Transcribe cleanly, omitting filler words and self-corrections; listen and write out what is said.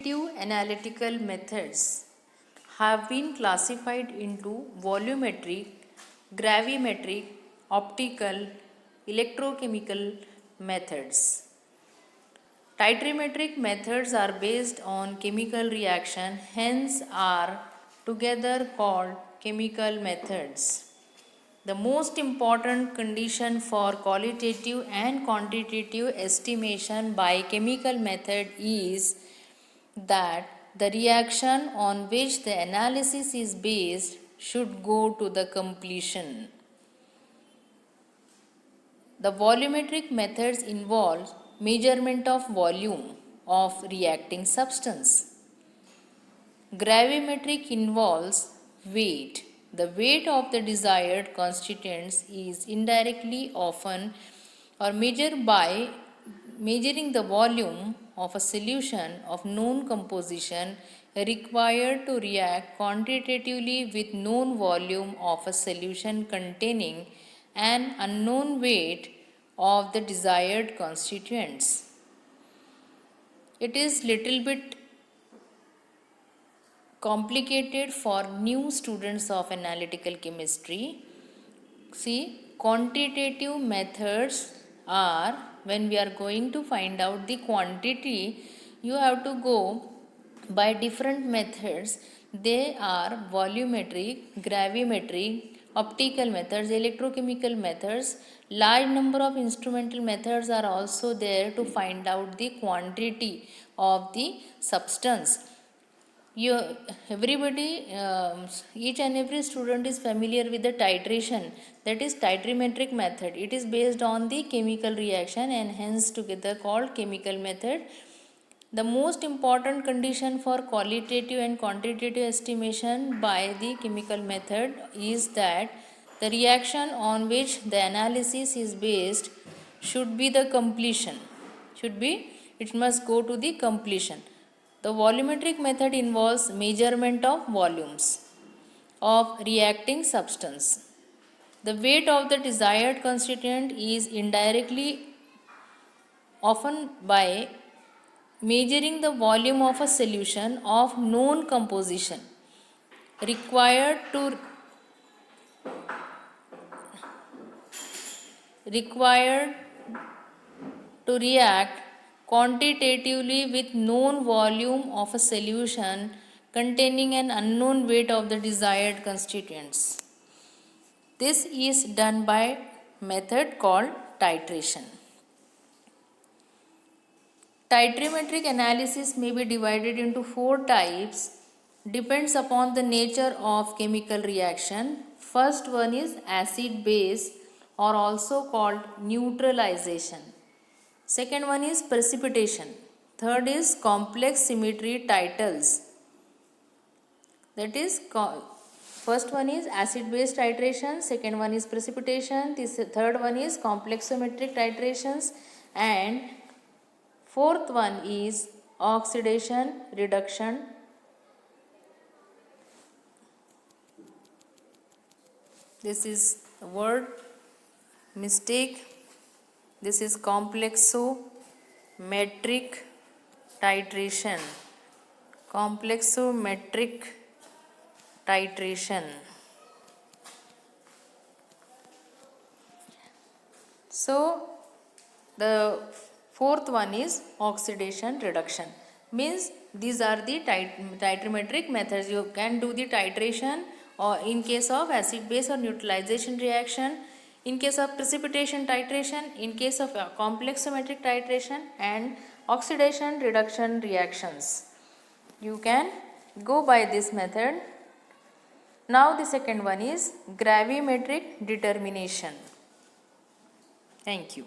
Quantitative analytical methods have been classified into volumetric, gravimetric, optical, electrochemical methods. Titrimetric methods are based on chemical reaction, hence are together called chemical methods. The most important condition for qualitative and quantitative estimation by chemical method is that the reaction on which the analysis is based should go to the completion. The volumetric methods involve measurement of volume of reacting substance. Gravimetric involves weight. The weight of the desired constituents is indirectly often or measured by measuring the volume of a solution of known composition required to react quantitatively with known volume of a solution containing an unknown weight of the desired constituents. It is little bit complicated for new students of analytical chemistry. See, quantitative methods are when we are going to find out the quantity, you have to go by different methods. They are volumetric, gravimetric, optical methods, electrochemical methods. Large number of instrumental methods are also there to find out the quantity of the substance. Each and every student is familiar with the titration, that is titrimetric method. It is based on the chemical reaction and hence together called chemical method. The most important condition for qualitative and quantitative estimation by the chemical method is that the reaction on which the analysis is based should be the completion. It must go to the completion. The volumetric method involves measurement of volumes of reacting substance. The weight of the desired constituent is indirectly often by measuring the volume of a solution of known composition required to react quantitatively with known volume of a solution containing an unknown weight of the desired constituents. This is done by method called titration. Titrimetric analysis may be divided into 4 types, depends upon the nature of chemical reaction. First one is acid base or also called neutralization. Second one is precipitation. Third is complex symmetry titles. That is, first one is acid base titration, second one is precipitation, third one is complexometric titrations, and fourth one is oxidation reduction. This is the word mistake. This is complexometric titration. Complexometric titration. So, the fourth one is oxidation reduction. Means these are the titrimetric methods. You can do the titration or in case of acid base or neutralization reaction, in case of precipitation titration, in case of complexometric titration and oxidation reduction reactions. You can go by this method. Now the second one is gravimetric determination. Thank you.